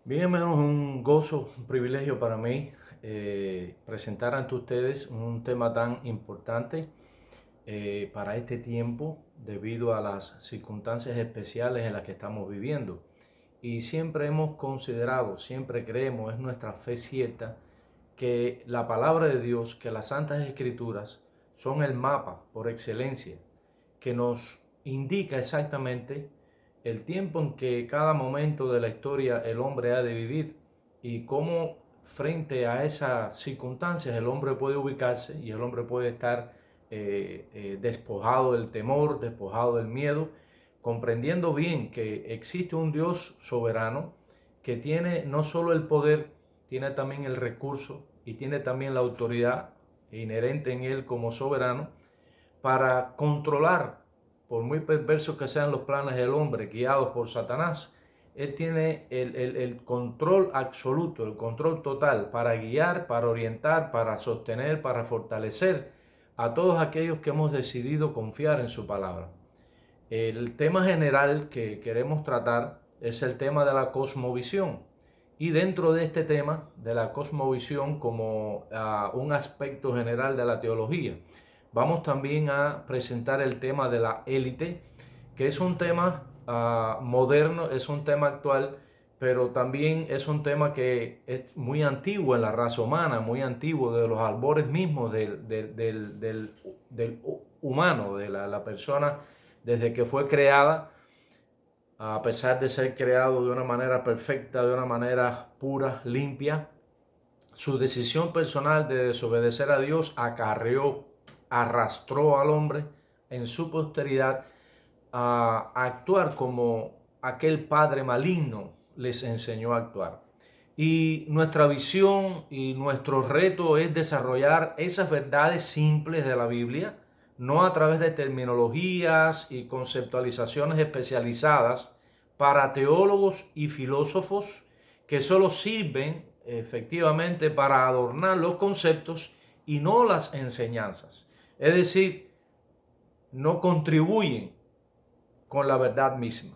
Bien, hermanos, un gozo, un privilegio para mí presentar ante ustedes un tema tan importante para este tiempo debido a las circunstancias especiales en las que estamos viviendo. Y siempre hemos considerado, siempre creemos, es nuestra fe cierta, que la palabra de Dios, que las Santas Escrituras son el mapa por excelencia, que nos indica exactamente el tiempo en que cada momento de la historia el hombre ha de vivir y cómo frente a esas circunstancias el hombre puede ubicarse y el hombre puede estar despojado del temor, despojado del miedo, comprendiendo bien que existe un Dios soberano que tiene no solo el poder, tiene también el recurso y tiene también la autoridad inherente en él como soberano para controlar, por muy perversos que sean los planes del hombre guiados por Satanás. Él tiene el control absoluto, el control total para guiar, para orientar, para sostener, para fortalecer a todos aquellos que hemos decidido confiar en su palabra. El tema general que queremos tratar es el tema de la cosmovisión. Y dentro de este tema de la cosmovisión como un aspecto general de la teología, vamos también a presentar el tema de la élite, que es un tema moderno, es un tema actual, pero también es un tema que es muy antiguo en la raza humana, muy antiguo de los albores mismos del humano, de la persona desde que fue creada, a pesar de ser creado de una manera perfecta, de una manera pura, limpia. Su decisión personal de desobedecer a Dios acarreó, arrastró al hombre en su posteridad a actuar como aquel padre maligno les enseñó a actuar. Y nuestra visión y nuestro reto es desarrollar esas verdades simples de la Biblia, no a través de terminologías y conceptualizaciones especializadas para teólogos y filósofos que solo sirven efectivamente para adornar los conceptos y no las enseñanzas. Es decir, no contribuyen con la verdad misma.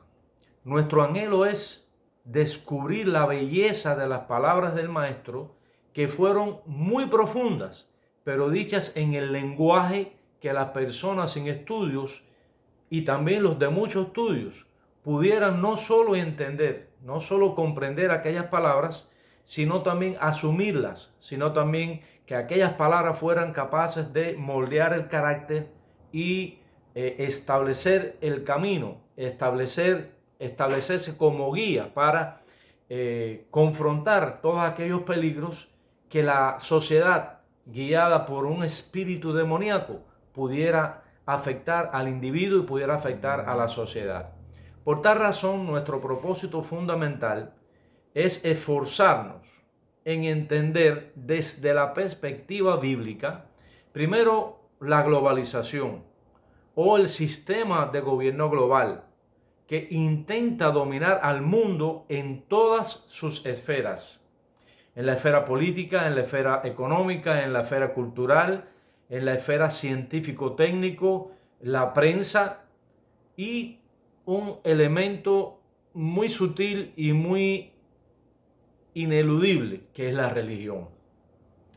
Nuestro anhelo es descubrir la belleza de las palabras del Maestro, que fueron muy profundas, pero dichas en el lenguaje que las personas sin estudios y también los de muchos estudios pudieran no solo entender, no solo comprender aquellas palabras, sino también asumirlas, sino también que aquellas palabras fueran capaces de moldear el carácter y establecer el camino, establecerse como guía para confrontar todos aquellos peligros que la sociedad, guiada por un espíritu demoníaco, pudiera afectar al individuo y pudiera afectar a la sociedad. Por tal razón, nuestro propósito fundamental es esforzarnos en entender desde la perspectiva bíblica, primero, la globalización o el sistema de gobierno global que intenta dominar al mundo en todas sus esferas, en la esfera política, en la esfera económica, en la esfera cultural, en la esfera científico-técnico, la prensa y un elemento muy sutil y muy ineludible que es la religión.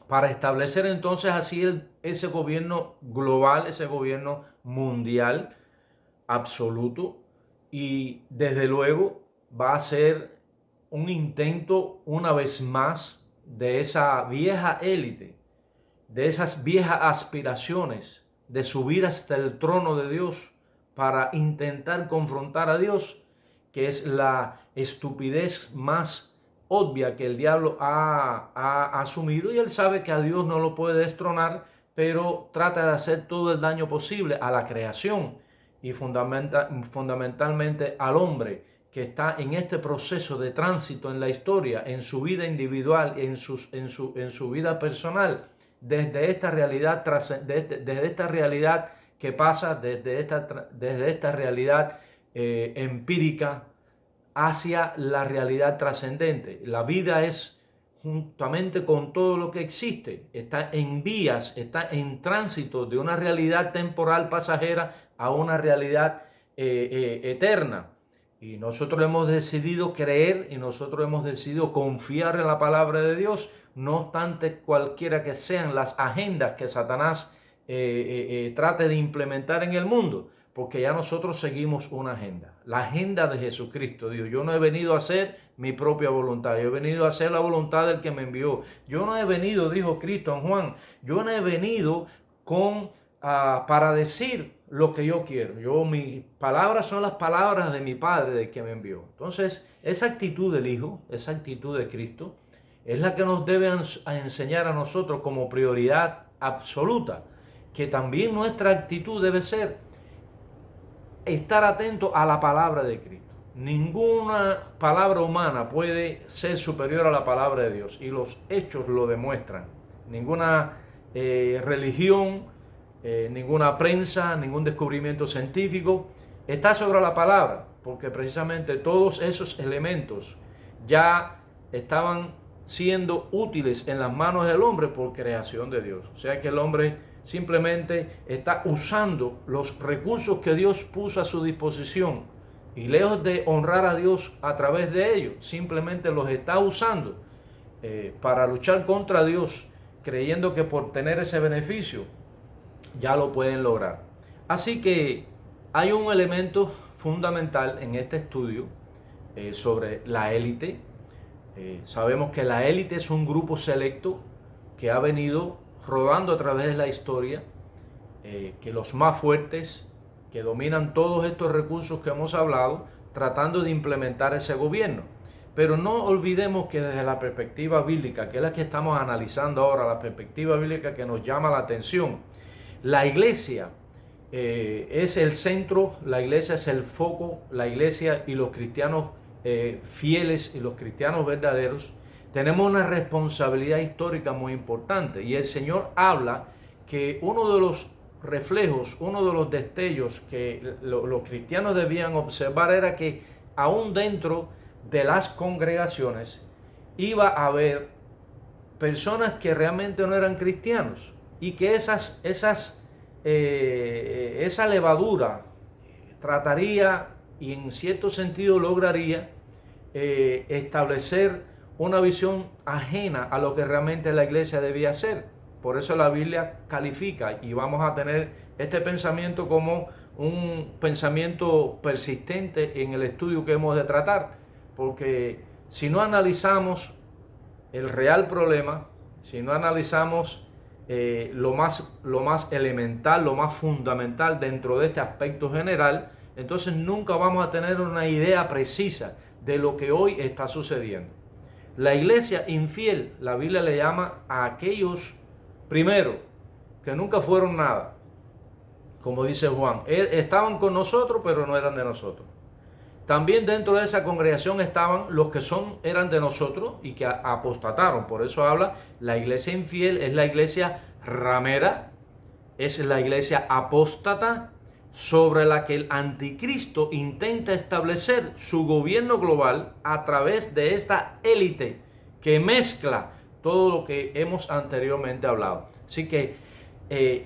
Para establecer entonces así ese gobierno global, ese gobierno mundial absoluto, y desde luego va a ser un intento una vez más de esa vieja élite, de esas viejas aspiraciones de subir hasta el trono de Dios para intentar confrontar a Dios, que es la estupidez más obvia que el diablo ha asumido, y él sabe que a Dios no lo puede destronar, pero trata de hacer todo el daño posible a la creación y fundamentalmente al hombre que está en este proceso de tránsito en la historia, en su vida individual, en su vida personal, desde esta realidad, desde esta realidad que pasa, desde esta realidad empírica hacia la realidad trascendente. La vida es, juntamente con todo lo que existe, está en vías, está en tránsito de una realidad temporal pasajera a una realidad eterna. Y nosotros hemos decidido creer y nosotros hemos decidido confiar en la palabra de Dios, no obstante cualquiera que sean las agendas que Satanás trate de implementar en el mundo, porque ya nosotros seguimos una agenda, la agenda de Jesucristo. Dios, yo no he venido a hacer mi propia voluntad, yo he venido a hacer la voluntad del que me envió. Yo no he venido, dijo Cristo en Juan, yo no he venido para decir lo que yo quiero. Mis palabras son las palabras de mi Padre, del que me envió. Entonces, esa actitud del Hijo, esa actitud de Cristo, es la que nos debe enseñar a nosotros como prioridad absoluta, que también nuestra actitud debe ser estar atento a la palabra de Cristo. Ninguna palabra humana puede ser superior a la palabra de Dios, y los hechos lo demuestran. Ninguna religión, ninguna prensa, ningún descubrimiento científico está sobre la palabra, porque precisamente todos esos elementos ya estaban siendo útiles en las manos del hombre por creación de Dios. O sea que el hombre simplemente está usando los recursos que Dios puso a su disposición, y lejos de honrar a Dios a través de ellos, simplemente los está usando para luchar contra Dios, creyendo que por tener ese beneficio ya lo pueden lograr. Así que hay un elemento fundamental en este estudio sobre la élite. Sabemos que la élite es un grupo selecto que ha venido rodando a través de la historia, que los más fuertes, que dominan todos estos recursos que hemos hablado, tratando de implementar ese gobierno. Pero no olvidemos que desde la perspectiva bíblica, que es la que estamos analizando ahora, la perspectiva bíblica que nos llama la atención, la iglesia es el centro, la iglesia es el foco, la iglesia y los cristianos fieles y los cristianos verdaderos tenemos una responsabilidad histórica muy importante, y el Señor habla que uno de los reflejos, uno de los destellos que los cristianos debían observar era que aún dentro de las congregaciones iba a haber personas que realmente no eran cristianos, y que esa levadura trataría y en cierto sentido lograría establecer una visión ajena a lo que realmente la iglesia debía ser. Por eso la Biblia califica, y vamos a tener este pensamiento como un pensamiento persistente en el estudio que hemos de tratar, porque si no analizamos el real problema, si no analizamos lo más elemental, lo más fundamental dentro de este aspecto general, entonces nunca vamos a tener una idea precisa de lo que hoy está sucediendo. La iglesia infiel, la Biblia le llama a aquellos, primero, que nunca fueron nada, como dice Juan. Estaban con nosotros, pero no eran de nosotros. También dentro de esa congregación estaban los que eran de nosotros y que apostataron. Por eso habla, la iglesia infiel es la iglesia ramera, es la iglesia apóstata, sobre la que el anticristo intenta establecer su gobierno global a través de esta élite que mezcla todo lo que hemos anteriormente hablado. Así que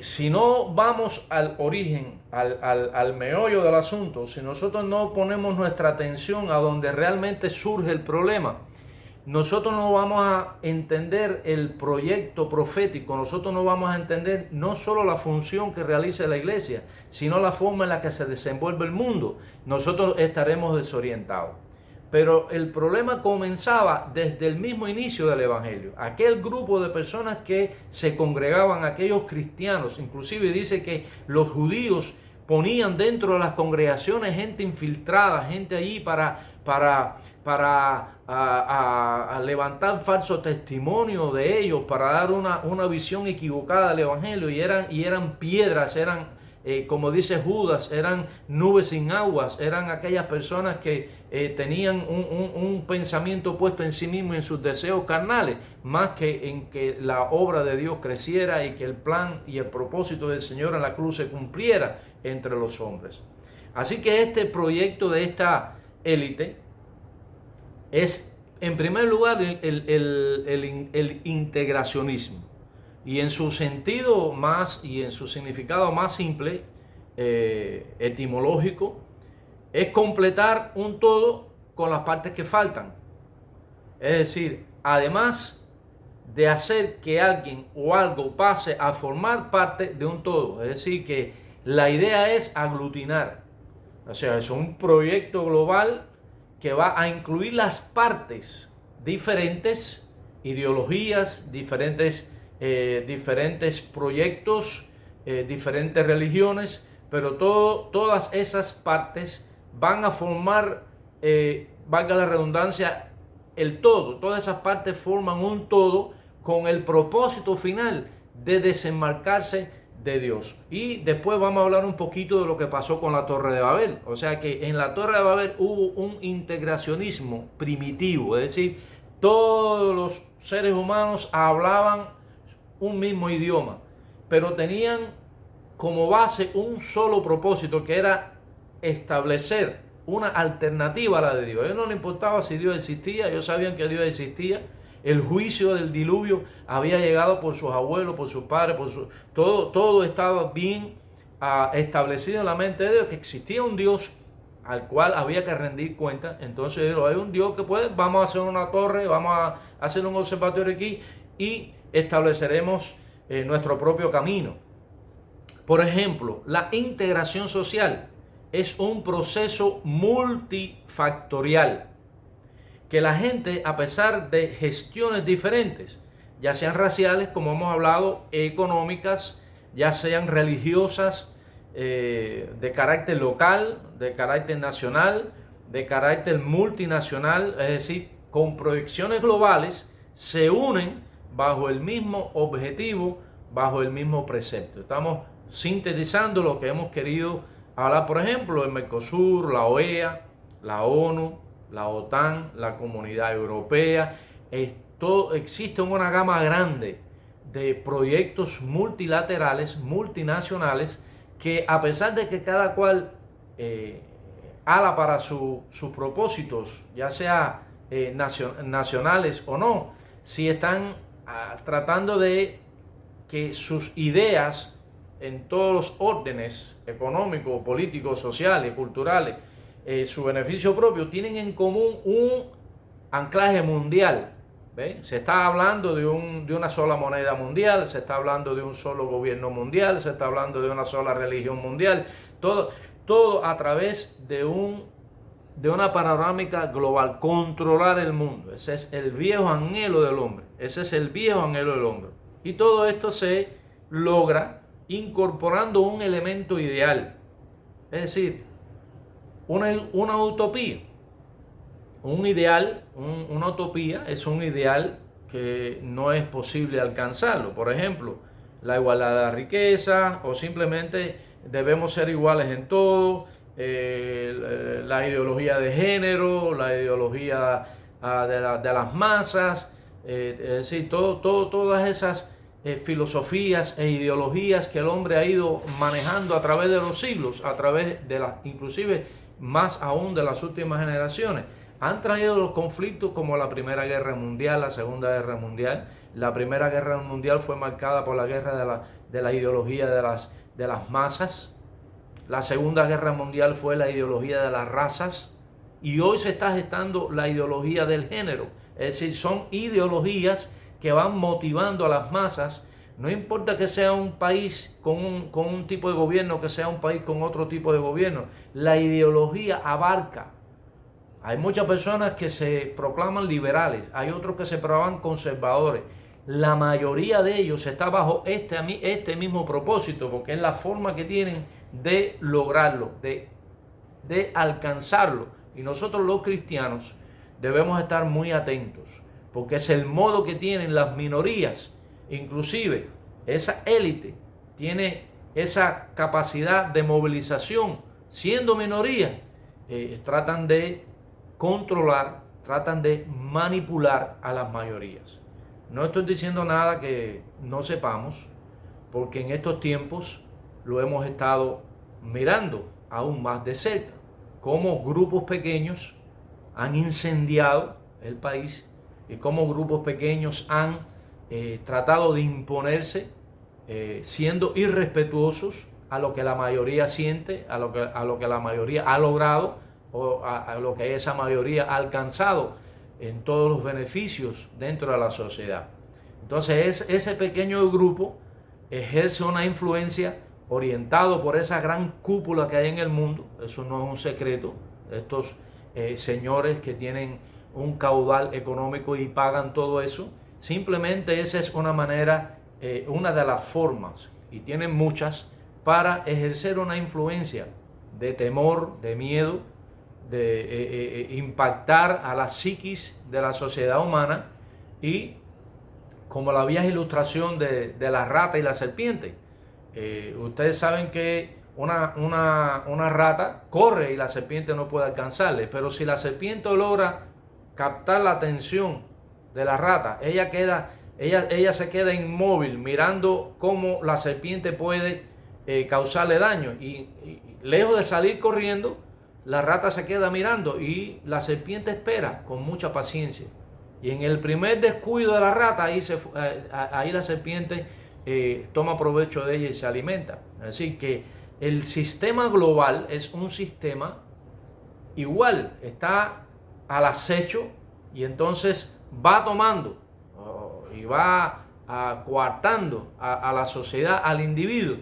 si no vamos al origen, al meollo del asunto, si nosotros no ponemos nuestra atención a donde realmente surge el problema, nosotros no vamos a entender el proyecto profético, nosotros no vamos a entender no solo la función que realiza la iglesia, sino la forma en la que se desenvuelve el mundo. Nosotros estaremos desorientados. Pero el problema comenzaba desde el mismo inicio del Evangelio. Aquel grupo de personas que se congregaban, aquellos cristianos, inclusive dice que los judíos ponían dentro de las congregaciones gente infiltrada, gente allí para levantar falso testimonio de ellos, para dar una visión equivocada del Evangelio, y eran piedras, eran como dice Judas, eran nubes sin aguas, eran aquellas personas que tenían un pensamiento puesto en sí mismo, en sus deseos carnales, más que en que la obra de Dios creciera y que el plan y el propósito del Señor en la cruz se cumpliera entre los hombres. Así que este proyecto de esta élite es, en primer lugar, el integracionismo. Y en su sentido más y en su significado más simple, etimológico, es completar un todo con las partes que faltan. Es decir, además de hacer que alguien o algo pase a formar parte de un todo. Es decir, que la idea es aglutinar. O sea, es un proyecto global que va a incluir las partes diferentes, ideologías, diferentes proyectos, diferentes religiones, pero todas esas partes van a formar, valga la redundancia, el todo. Todas esas partes forman un todo con el propósito final de desenmarcarse de Dios. Y después vamos a hablar un poquito de lo que pasó con la Torre de Babel. O sea que en la Torre de Babel hubo un integracionismo primitivo, es decir, todos los seres humanos hablaban un mismo idioma, pero tenían como base un solo propósito, que era establecer una alternativa a la de Dios. A ellos no les importaba si Dios existía, ellos sabían que Dios existía. El juicio del diluvio había llegado por sus abuelos, por sus padres, todo estaba bien establecido en la mente de Dios, que existía un Dios al cual había que rendir cuenta. Entonces hay un Dios que puede, vamos a hacer una torre, vamos a hacer un observatorio aquí y estableceremos nuestro propio camino. Por ejemplo, la integración social es un proceso multifactorial que la gente, a pesar de gestiones diferentes, ya sean raciales, como hemos hablado, económicas, ya sean religiosas, de carácter local, de carácter nacional, de carácter multinacional, es decir, con proyecciones globales, se unen bajo el mismo objetivo, bajo el mismo precepto. Estamos sintetizando lo que hemos querido hablar, por ejemplo, el Mercosur, la OEA, la ONU, la OTAN, la Comunidad Europea. Existe una gama grande de proyectos multilaterales, multinacionales, que a pesar de que cada cual ala para sus propósitos, ya sea nacionales o no, si están tratando de que sus ideas en todos los órdenes económicos, políticos, sociales, culturales, su beneficio propio, tienen en común un anclaje mundial. ¿Ve? Se está hablando de una sola moneda mundial, se está hablando de un solo gobierno mundial, se está hablando de una sola religión mundial, todo a través de una panorámica global, controlar el mundo. Ese es el viejo anhelo del hombre, ese es el viejo anhelo del hombre. Y todo esto se logra incorporando un elemento ideal, es decir, una utopía. Un ideal, una utopía es un ideal que no es posible alcanzarlo. Por ejemplo, la igualdad de la riqueza, o simplemente debemos ser iguales en todo, la ideología de género, la ideología de las masas, es decir, todas esas filosofías e ideologías que el hombre ha ido manejando a través de los siglos, a través de inclusive más aún de las últimas generaciones, han traído los conflictos como la Primera Guerra Mundial, la Segunda Guerra Mundial. La Primera Guerra Mundial fue marcada por la guerra de la ideología de las masas. La Segunda Guerra Mundial fue la ideología de las razas. Y hoy se está gestando la ideología del género. Es decir, son ideologías que van motivando a las masas. No importa que sea un país con un tipo de gobierno, que sea un país con otro tipo de gobierno. La ideología abarca. Hay muchas personas que se proclaman liberales, hay otros que se proclaman conservadores. La mayoría de ellos está bajo este mismo propósito, porque es la forma que tienen de lograrlo, de alcanzarlo. Y nosotros los cristianos debemos estar muy atentos, porque es el modo que tienen las minorías, inclusive esa élite tiene esa capacidad de movilización, siendo minoría, tratan de controlar, tratan de manipular a las mayorías. No estoy diciendo nada que no sepamos, porque en estos tiempos lo hemos estado mirando aún más de cerca, cómo grupos pequeños han incendiado el país y cómo grupos pequeños han tratado de imponerse, siendo irrespetuosos, a lo que la mayoría siente, a lo que la mayoría ha logrado o a lo que esa mayoría ha alcanzado en todos los beneficios dentro de la sociedad. Entonces ese pequeño grupo ejerce una influencia orientado por esa gran cúpula que hay en el mundo. Eso no es un secreto. Estos señores que tienen un caudal económico y pagan todo eso, simplemente esa es una manera, una de las formas, y tienen muchas, para ejercer una influencia de temor, de miedo, de impactar a la psiquis de la sociedad humana, y como la vieja ilustración de la rata y la serpiente. Ustedes saben que una rata corre y la serpiente no puede alcanzarle, pero si la serpiente logra captar la atención de la rata, ella se queda inmóvil mirando cómo la serpiente puede causarle daño, y lejos de salir corriendo, la rata se queda mirando y la serpiente espera con mucha paciencia. Y en el primer descuido de la rata, ahí la serpiente toma provecho de ella y se alimenta. Así que el sistema global es un sistema igual, está al acecho, y entonces va tomando y va coartando a la sociedad, al individuo,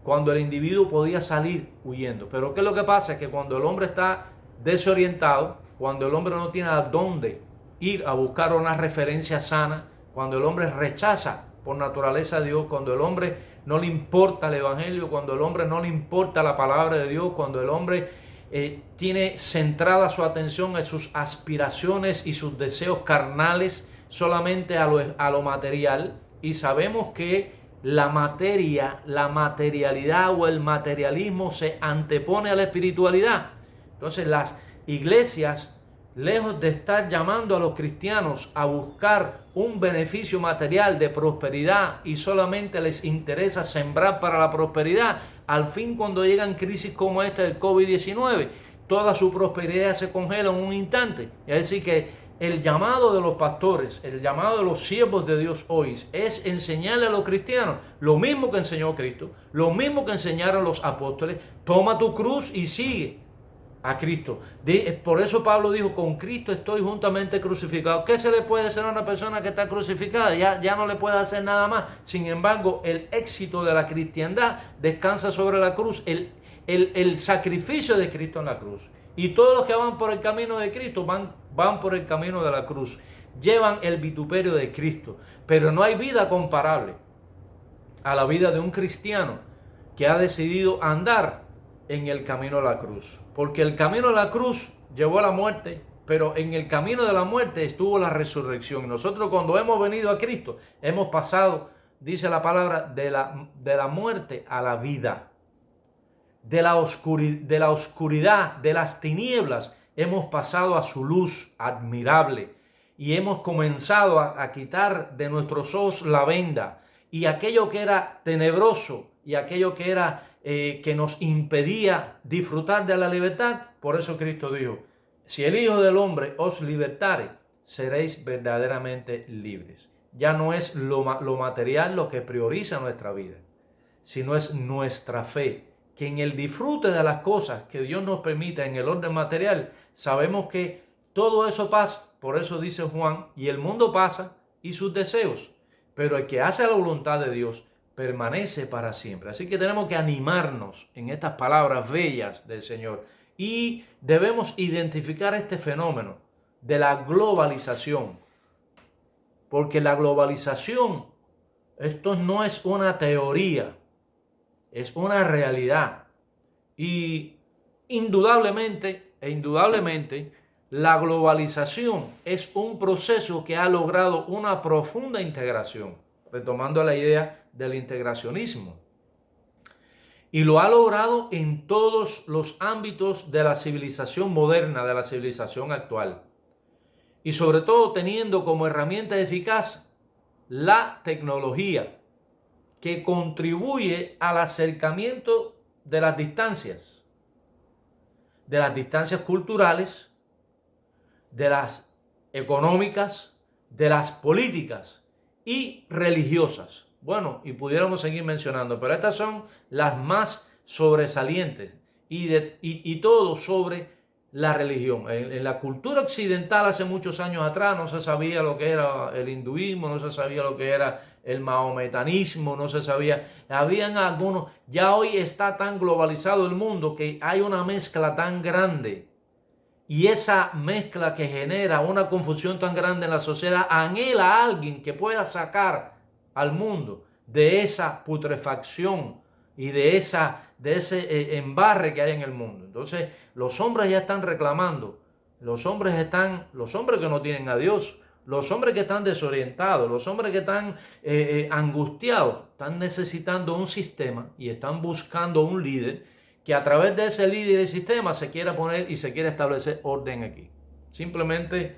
cuando el individuo podía salir huyendo. Pero ¿qué es lo que pasa? Es que cuando el hombre está desorientado, cuando el hombre no tiene a dónde ir a buscar una referencia sana, cuando el hombre rechaza por naturaleza a Dios, cuando el hombre no le importa el evangelio, cuando el hombre no le importa la palabra de Dios, cuando el hombre tiene centrada su atención en sus aspiraciones y sus deseos carnales solamente a lo material, y sabemos que la materia, la materialidad o el materialismo se antepone a la espiritualidad. Entonces las iglesias, lejos de estar llamando a los cristianos a buscar un beneficio material de prosperidad, y solamente les interesa sembrar para la prosperidad, al fin, cuando llegan crisis como esta del COVID-19, toda su prosperidad se congela en un instante. Es decir, que el llamado de los pastores, el llamado de los siervos de Dios hoy, es enseñarle a los cristianos lo mismo que enseñó Cristo, lo mismo que enseñaron los apóstoles: toma tu cruz y sigue a Cristo. Por eso Pablo dijo: con Cristo estoy juntamente crucificado. ¿Qué se le puede hacer a una persona que está crucificada? Ya no le puede hacer nada más. Sin embargo, el éxito de la cristiandad descansa sobre la cruz, el sacrificio de Cristo en la cruz. Y todos los que van por el camino de Cristo van por el camino de la cruz, llevan el vituperio de Cristo. Pero no hay vida comparable a la vida de un cristiano que ha decidido andar en el camino de la cruz. Porque el camino de la cruz llevó a la muerte, pero en el camino de la muerte estuvo la resurrección. Nosotros, cuando hemos venido a Cristo, hemos pasado, dice la palabra, de la muerte a la vida. De la oscuridad, de las tinieblas, hemos pasado a su luz admirable, y hemos comenzado a quitar de nuestros ojos la venda, y aquello que era tenebroso y aquello que era que nos impedía disfrutar de la libertad. Por eso Cristo dijo: si el Hijo del Hombre os libertare, seréis verdaderamente libres. Ya no es lo material lo que prioriza nuestra vida, sino es nuestra fe, que en el disfrute de las cosas que Dios nos permite en el orden material, sabemos que todo eso pasa. Por eso dice Juan: y el mundo pasa y sus deseos, pero el que hace la voluntad de Dios permanece para siempre. Así que tenemos que animarnos en estas palabras bellas del Señor, y debemos identificar este fenómeno de la globalización, porque la globalización, esto no es una teoría, es una realidad. Y indudablemente la globalización es un proceso que ha logrado una profunda integración, retomando la idea del integracionismo, y lo ha logrado en todos los ámbitos de la civilización moderna, de la civilización actual, y sobre todo teniendo como herramienta eficaz la tecnología, que contribuye al acercamiento de las distancias culturales, de las económicas, de las políticas y religiosas. Bueno, y pudiéramos seguir mencionando, pero estas son las más sobresalientes y todo sobre la religión. En la cultura occidental hace muchos años atrás no se sabía lo que era el hinduismo, no se sabía lo que era el mahometanismo, no se sabía. Habían algunos, ya hoy está tan globalizado el mundo que hay una mezcla tan grande. Y esa mezcla que genera una confusión tan grande en la sociedad anhela a alguien que pueda sacar al mundo de esa putrefacción y de ese embarre que hay en el mundo. Entonces, los hombres ya están reclamando, los hombres que no tienen a Dios, los hombres que están desorientados, los hombres que están angustiados, están necesitando un sistema y están buscando un líder que a través de ese líder del sistema se quiera poner y se quiera establecer orden aquí. Simplemente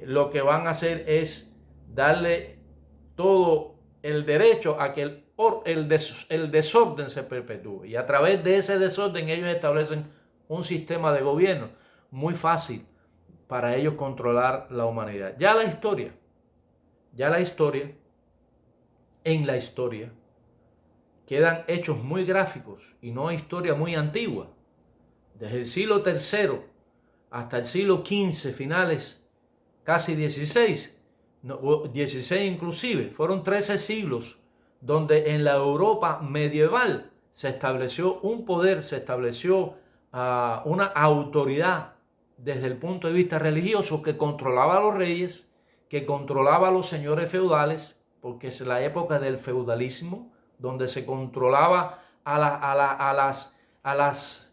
lo que van a hacer es darle todo el derecho a que el desorden se perpetúe. Y a través de ese desorden ellos establecen un sistema de gobierno muy fácil para ellos controlar la humanidad. En la historia, quedan hechos muy gráficos y no historia muy antigua. Desde el siglo III hasta el siglo XV, finales, casi XVI, 16 inclusive, fueron 13 siglos donde en la Europa medieval se estableció un poder, se estableció una autoridad desde el punto de vista religioso que controlaba a los reyes, que controlaba a los señores feudales, porque es la época del feudalismo, donde se controlaba a las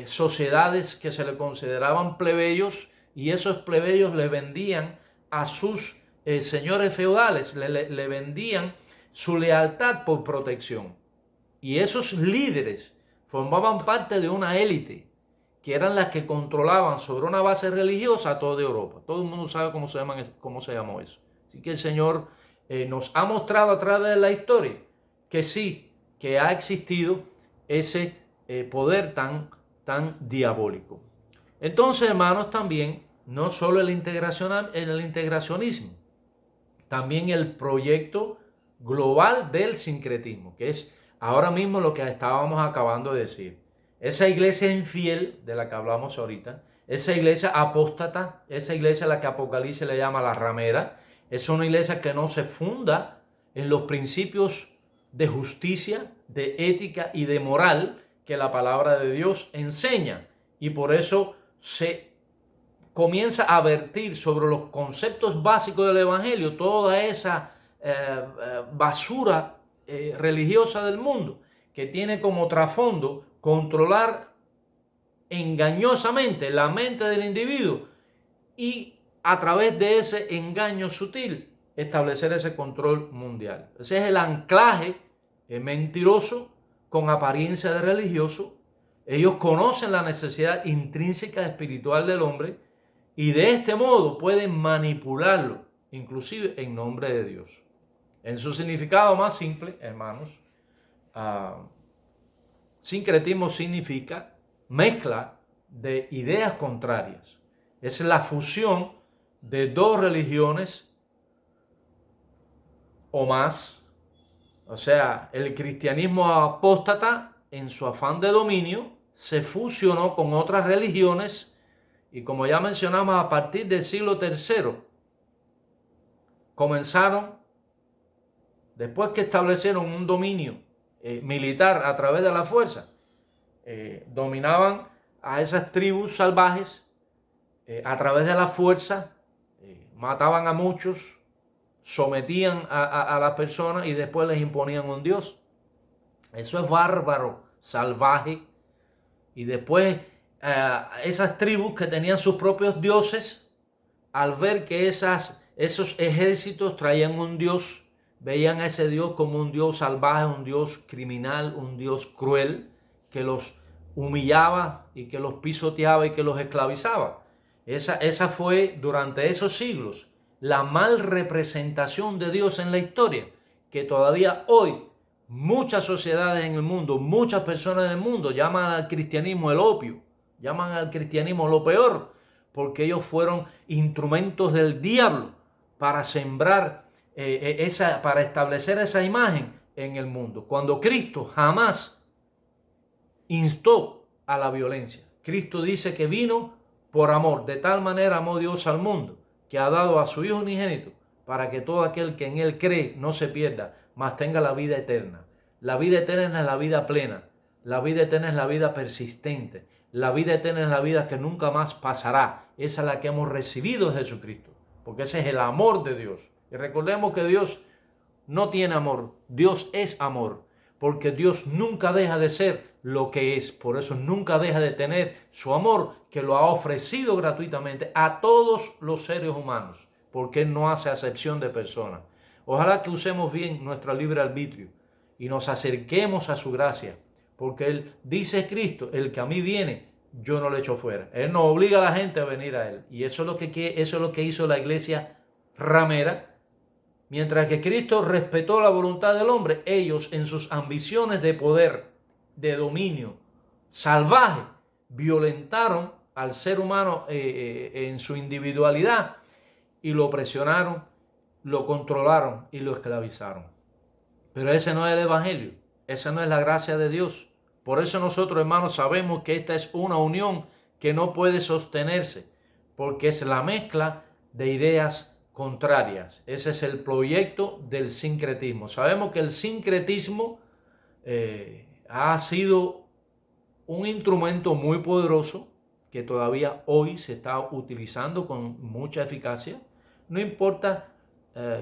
sociedades que se le consideraban plebeyos, y esos plebeyos le vendían a sus señores feudales, le vendían su lealtad por protección. Y esos líderes formaban parte de una élite que eran las que controlaban sobre una base religiosa a toda Europa. Todo el mundo sabe cómo se llamó eso. Así que el Señor nos ha mostrado a través de la historia que sí, que ha existido ese poder tan diabólico. Entonces, hermanos, también, no solo el integracionismo, también el proyecto global del sincretismo, que es ahora mismo lo que estábamos acabando de decir. Esa iglesia infiel de la que hablamos ahorita, esa iglesia apóstata, esa iglesia a la que Apocalipsis le llama la ramera, es una iglesia que no se funda en los principios de justicia, de ética y de moral que la palabra de Dios enseña. Y por eso se comienza a vertir sobre los conceptos básicos del Evangelio toda esa basura religiosa del mundo, que tiene como trasfondo controlar engañosamente la mente del individuo y a través de ese engaño sutil establecer ese control mundial. Ese es el anclaje mentiroso con apariencia de religioso. Ellos conocen la necesidad intrínseca espiritual del hombre y de este modo pueden manipularlo, inclusive en nombre de Dios. En su significado más simple, hermanos, sincretismo significa mezcla de ideas contrarias. Es la fusión de dos religiones o más. O sea, el cristianismo apóstata, en su afán de dominio, se fusionó con otras religiones y, como ya mencionamos, a partir del siglo III comenzaron, después que establecieron un dominio militar a través de la fuerza, dominaban a esas tribus salvajes a través de la fuerza, mataban a muchos, sometían a las personas y después les imponían un Dios. Eso es bárbaro, salvaje. Y después esas tribus que tenían sus propios dioses, al ver que esos ejércitos traían un Dios, veían a ese Dios como un Dios salvaje, un Dios criminal, un Dios cruel, que los humillaba y que los pisoteaba y que los esclavizaba. Esa fue durante esos siglos la mal representación de Dios en la historia, que todavía hoy muchas sociedades en el mundo, muchas personas en el mundo llaman al cristianismo el opio, llaman al cristianismo lo peor, porque ellos fueron instrumentos del diablo para sembrar para establecer esa imagen en el mundo. Cuando Cristo jamás instó a la violencia. Cristo dice que vino por amor. De tal manera amó Dios al mundo, que ha dado a su Hijo unigénito, para que todo aquel que en Él cree no se pierda, mas tenga la vida eterna. La vida eterna es la vida plena. La vida eterna es la vida persistente. La vida eterna es la vida que nunca más pasará. Esa es la que hemos recibido de Jesucristo, porque ese es el amor de Dios. Y recordemos que Dios no tiene amor, Dios es amor, porque Dios nunca deja de ser lo que es, por eso nunca deja de tener su amor, que lo ha ofrecido gratuitamente a todos los seres humanos, porque Él no hace acepción de personas. Ojalá que usemos bien nuestro libre arbitrio y nos acerquemos a su gracia, porque Él dice Cristo, el que a mí viene, yo no le echo fuera. Él no obliga a la gente a venir a Él, y eso es lo que hizo la iglesia ramera. Mientras que Cristo respetó la voluntad del hombre, ellos en sus ambiciones de poder, de dominio salvaje, violentaron al ser humano en su individualidad y lo presionaron, lo controlaron y lo esclavizaron. Pero ese no es el evangelio, esa no es la gracia de Dios. Por eso nosotros, hermanos, sabemos que esta es una unión que no puede sostenerse, porque es la mezcla de ideas contrarias. Ese es el proyecto del sincretismo. Sabemos que el sincretismo ha sido un instrumento muy poderoso que todavía hoy se está utilizando con mucha eficacia. No importa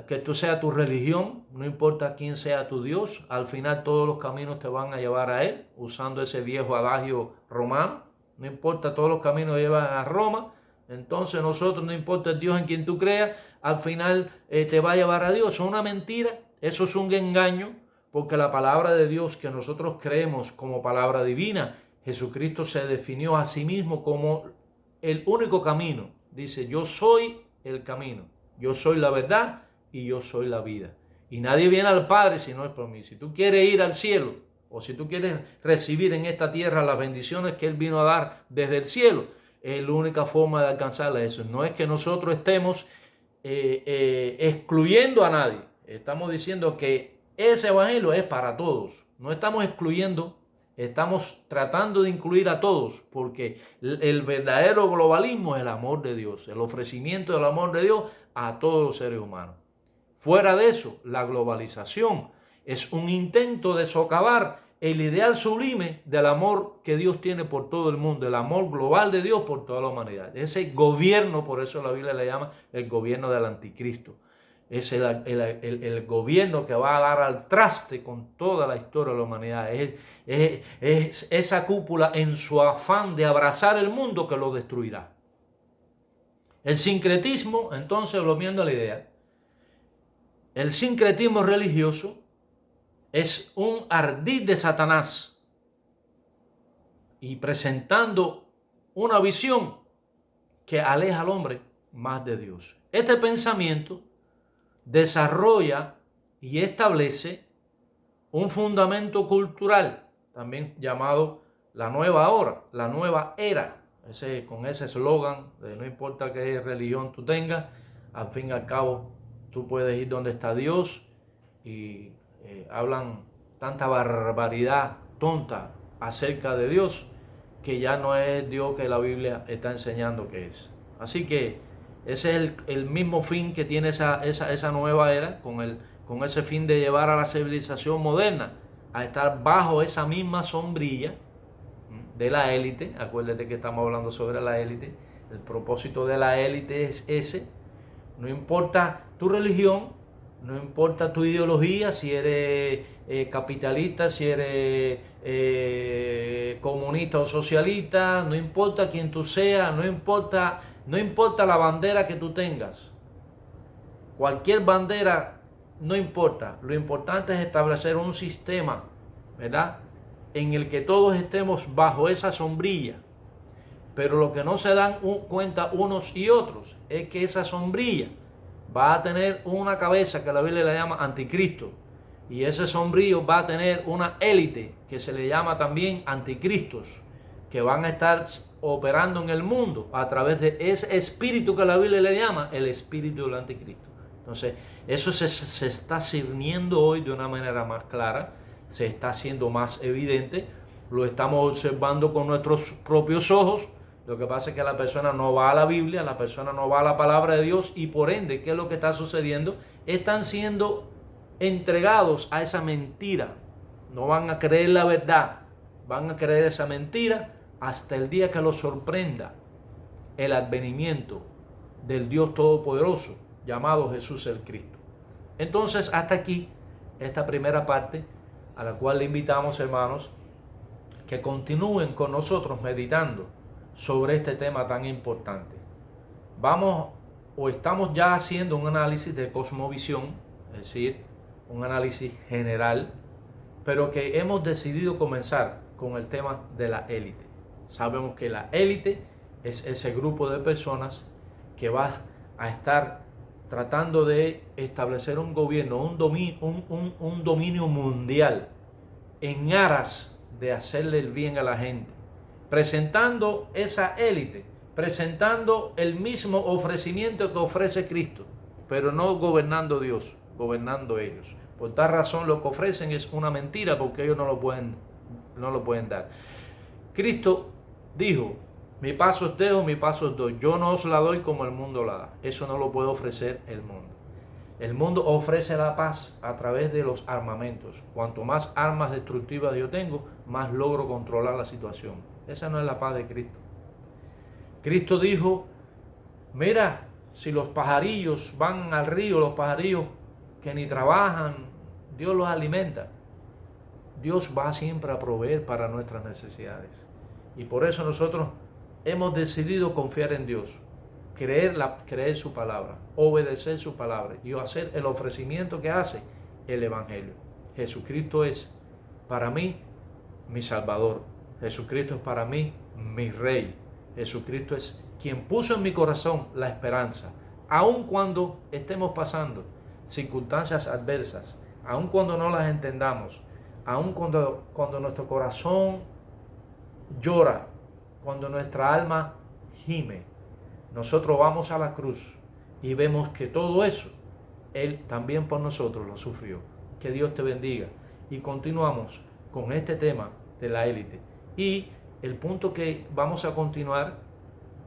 que tú seas tu religión, no importa quién sea tu Dios, al final todos los caminos te van a llevar a Él, usando ese viejo adagio romano. No importa, todos los caminos llevan a Roma. Entonces nosotros, no importa el Dios en quien tú creas, al final te va a llevar a Dios. Eso es una mentira, eso es un engaño, porque la palabra de Dios que nosotros creemos como palabra divina, Jesucristo se definió a sí mismo como el único camino. Dice, yo soy el camino, yo soy la verdad y yo soy la vida. Y nadie viene al Padre si no es por mí. Si tú quieres ir al cielo, o si tú quieres recibir en esta tierra las bendiciones que Él vino a dar desde el cielo, es la única forma de alcanzarla. Eso no es que nosotros estemos excluyendo a nadie. Estamos diciendo que ese evangelio es para todos. No estamos excluyendo, estamos tratando de incluir a todos, porque el verdadero globalismo es el amor de Dios, el ofrecimiento del amor de Dios a todos los seres humanos. Fuera de eso, la globalización es un intento de socavar el ideal sublime del amor que Dios tiene por todo el mundo, el amor global de Dios por toda la humanidad. Ese gobierno, por eso la Biblia le llama el gobierno del anticristo. Es el gobierno que va a dar al traste con toda la historia de la humanidad. Es esa cúpula en su afán de abrazar el mundo que lo destruirá. El sincretismo, entonces, volviendo a la idea, el sincretismo religioso es un ardid de Satanás y presentando una visión que aleja al hombre más de Dios. Este pensamiento desarrolla y establece un fundamento cultural, también llamado la nueva hora, la nueva era. Con ese eslogan de no importa qué religión tú tengas, al fin y al cabo tú puedes ir donde está Dios, y hablan tanta barbaridad tonta acerca de Dios que ya no es Dios que la Biblia está enseñando que es. Así que ese es el mismo fin que tiene esa nueva era, con ese fin de llevar a la civilización moderna a estar bajo esa misma sombrilla de la élite. Acuérdate que estamos hablando sobre la élite. El propósito de la élite es ese. No importa tu religión, no importa tu ideología, si eres capitalista, si eres comunista o socialista, no importa quién tú seas, no importa la bandera que tú tengas. Cualquier bandera no importa. Lo importante es establecer un sistema, ¿verdad?, en el que todos estemos bajo esa sombrilla. Pero lo que no se dan cuenta unos y otros es que esa sombrilla va a tener una cabeza que la Biblia le llama anticristo, y ese sombrillo va a tener una élite que se le llama también anticristos, que van a estar operando en el mundo a través de ese espíritu que la Biblia le llama el espíritu del anticristo. Entonces, eso se está cerniendo hoy de una manera más clara, se está haciendo más evidente, lo estamos observando con nuestros propios ojos. Lo que pasa es que la persona no va a la Biblia, la persona no va a la palabra de Dios y por ende, ¿qué es lo que está sucediendo? Están siendo entregados a esa mentira. No van a creer la verdad, van a creer esa mentira hasta el día que los sorprenda el advenimiento del Dios Todopoderoso llamado Jesús el Cristo. Entonces, hasta aquí esta primera parte, a la cual le invitamos, hermanos, que continúen con nosotros meditando sobre este tema tan importante. Vamos o estamos ya haciendo un análisis de cosmovisión, es decir, un análisis general, pero que hemos decidido comenzar con el tema de la élite. Sabemos que la élite es ese grupo de personas que va a estar tratando de establecer un gobierno, un dominio mundial en aras de hacerle el bien a la gente, presentando esa élite, presentando el mismo ofrecimiento que ofrece Cristo, pero no gobernando Dios, gobernando ellos. Por tal razón lo que ofrecen es una mentira porque ellos no lo pueden dar. Cristo dijo: mi paz os dejo, mi paz os doy. Yo no os la doy como el mundo la da. Eso no lo puede ofrecer el mundo. El mundo ofrece la paz a través de los armamentos. Cuanto más armas destructivas yo tengo, más logro controlar la situación. Esa no es la paz de Cristo. Cristo dijo: mira, si los pajarillos van al río, los pajarillos que ni trabajan, Dios los alimenta. Dios va siempre a proveer para nuestras necesidades. Y por eso nosotros hemos decidido confiar en Dios, creer su palabra, obedecer su palabra y hacer el ofrecimiento que hace el Evangelio. Jesucristo es para mí mi Salvador. Jesucristo es para mí mi Rey. Jesucristo es quien puso en mi corazón la esperanza. Aun cuando estemos pasando circunstancias adversas, aun cuando no las entendamos, aun cuando nuestro corazón llora, cuando nuestra alma gime, nosotros vamos a la cruz y vemos que todo eso Él también por nosotros lo sufrió. Que Dios te bendiga. Y continuamos con este tema de la élite. Y el punto que vamos a continuar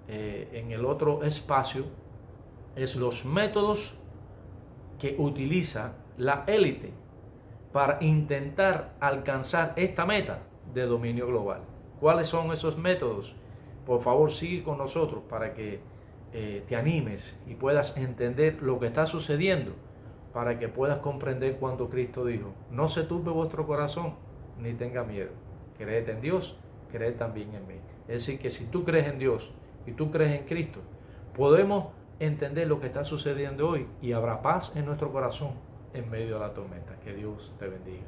en el otro espacio es los métodos que utiliza la élite para intentar alcanzar esta meta de dominio global. ¿Cuáles son esos métodos? Por favor, sigue con nosotros para que te animes y puedas entender lo que está sucediendo, para que puedas comprender cuando Cristo dijo: no se turbe vuestro corazón, ni tenga miedo. Creed en Dios, creed también en mí. Es decir, que si tú crees en Dios y tú crees en Cristo, podemos entender lo que está sucediendo hoy y habrá paz en nuestro corazón en medio de la tormenta. Que Dios te bendiga.